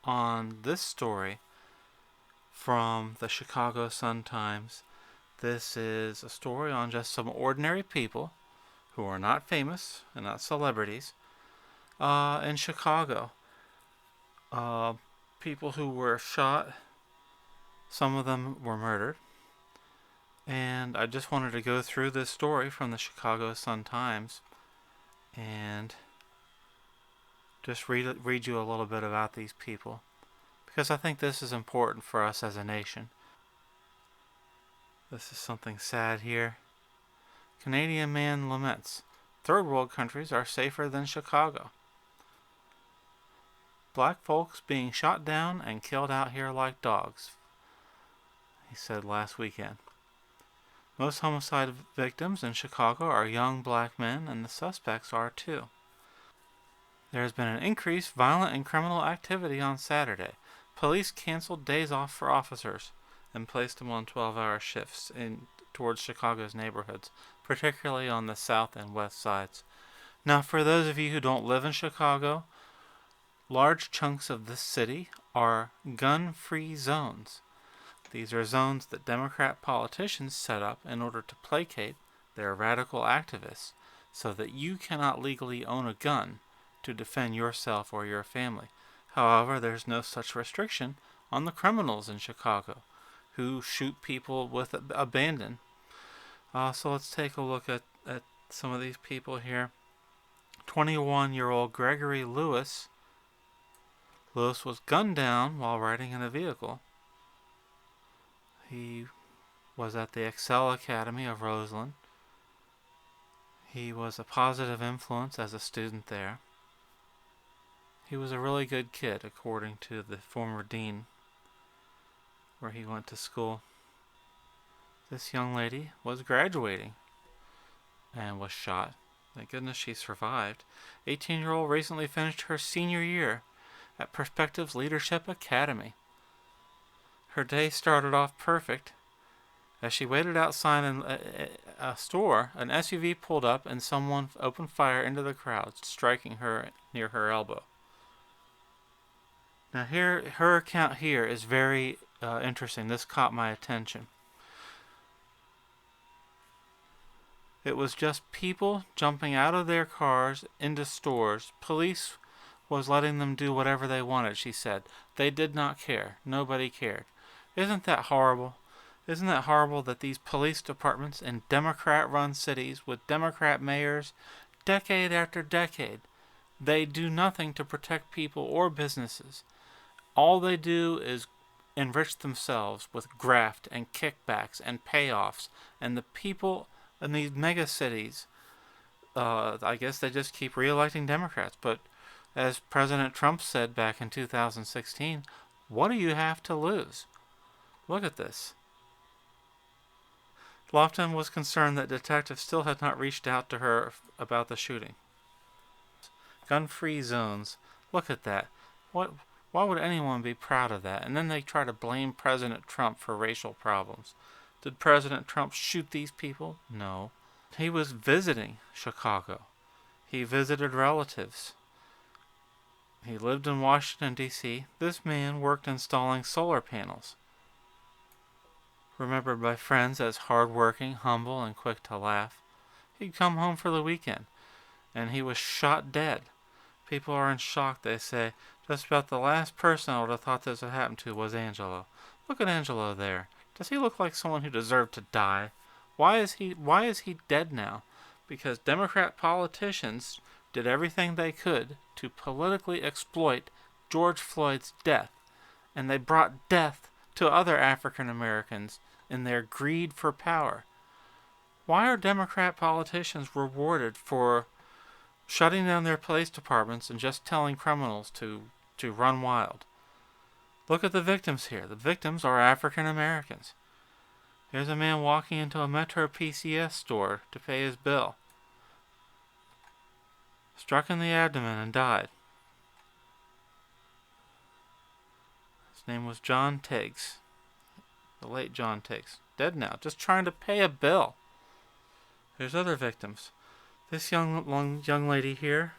on this story from the Chicago Sun-Times. This is a story on just some ordinary people who are not famous and not celebrities in Chicago. People who were shot, some of them were murdered. And I just wanted to go through this story from the Chicago Sun-Times and just read you a little bit about these people, because I think this is important for us as a nation. This is something sad here. Canadian man laments. Third world countries are safer than Chicago. Black folks being shot down and killed out here like dogs, he said last weekend. Most homicide victims in Chicago are young black men, and the suspects are too. There has been an increased violent and criminal activity on Saturday. Police canceled days off for officers and placed them on 12-hour shifts towards Chicago's neighborhoods, particularly on the south and west sides. Now, for those of you who don't live in Chicago, large chunks of this city are gun-free zones. These are zones that Democrat politicians set up in order to placate their radical activists so that you cannot legally own a gun to defend yourself or your family. However, there's no such restriction on the criminals in Chicago who shoot people with abandon. So let's take a look at some of these people here. 21-year-old Gregory Lewis. Lewis was gunned down while riding in a vehicle. He was at the Excel Academy of Roseland. He was a positive influence as a student there. He was a really good kid, according to the former dean where he went to school. This young lady was graduating and was shot. Thank goodness she survived. 18-year-old recently finished her senior year at Perspectives Leadership Academy. Her day started off perfect. As she waited outside a store, an SUV pulled up and someone opened fire into the crowd, striking her near her elbow. Now her account here is very interesting. This caught my attention. It was just people jumping out of their cars into stores. Police was letting them do whatever they wanted, she said. They did not care. Nobody cared. Isn't that horrible? Isn't that horrible that these police departments in Democrat-run cities with Democrat mayors, decade after decade, they do nothing to protect people or businesses. All they do is enrich themselves with graft and kickbacks and payoffs. And the people in these mega cities, I guess they just keep re-electing Democrats. But as President Trump said back in 2016, what do you have to lose? Look at this. Lofton was concerned that detectives still had not reached out to her about the shooting. Gun-free zones. Look at that. Why would anyone be proud of that? And then they try to blame President Trump for racial problems. Did President Trump shoot these people? No. He was visiting Chicago. He visited relatives. He lived in Washington, D.C. This man worked installing solar panels. Remembered by friends as hardworking, humble, and quick to laugh. He'd come home for the weekend, and he was shot dead. People are in shock, they say. Just about the last person I would have thought this would happen to was Angelo. Look at Angelo there. Does he look like someone who deserved to die? Why is he dead now? Because Democrat politicians did everything they could to politically exploit George Floyd's death, and they brought death to other African Americans in their greed for power. Why are Democrat politicians rewarded for shutting down their police departments and just telling criminals to run wild? Look at the victims here. The victims are African Americans. Here's a man walking into a Metro PCS store to pay his bill. Struck in the abdomen and died. His name was John Tiggs. The late John Tiggs. Dead now. Just trying to pay a bill. There's other victims. This young lady here,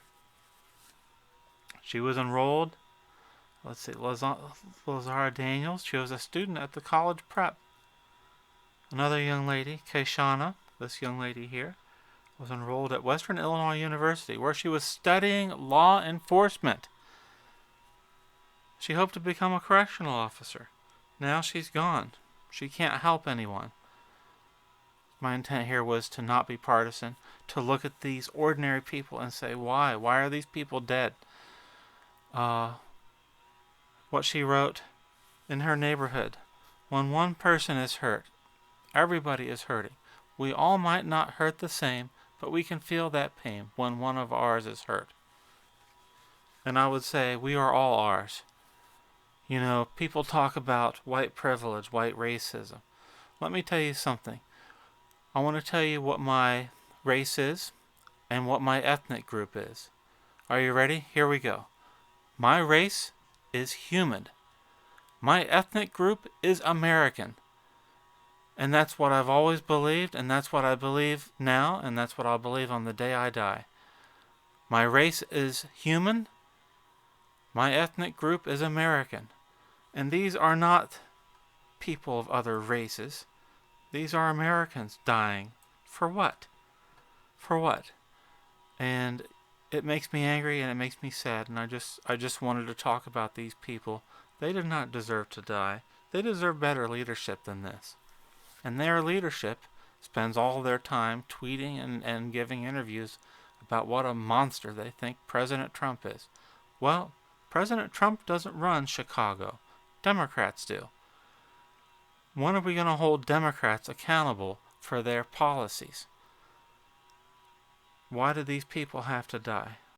she was enrolled Let's see, Lazara Daniels. She was a student at the college prep. Another young lady, Kayshana, this young lady here, was enrolled at Western Illinois University, where she was studying law enforcement. She hoped to become a correctional officer. Now she's gone. She can't help anyone. My intent here was to not be partisan, to look at these ordinary people and say, why? Why are these people dead? What she wrote in her neighborhood: when one person is hurt, everybody is hurting. We all might not hurt the same, but we can feel that pain when one of ours is hurt. And I would say we are all ours. You know, people talk about white privilege, white racism. Let me tell you something. I want to tell you what my race is and what my ethnic group is. Are you ready? Here we go. My race is human. My ethnic group is American. And that's what I've always believed, and that's what I believe now, and that's what I'll believe on the day I die. My race is human. My ethnic group is American. And these are not people of other races. These are Americans dying. For what? For what? And it makes me angry and it makes me sad, and I just wanted to talk about these people. They did not deserve to die. They deserve better leadership than this. And their leadership spends all their time tweeting and giving interviews about what a monster they think President Trump is. Well, President Trump doesn't run Chicago. Democrats do. When are we going to hold Democrats accountable for their policies? Why do these people have to die?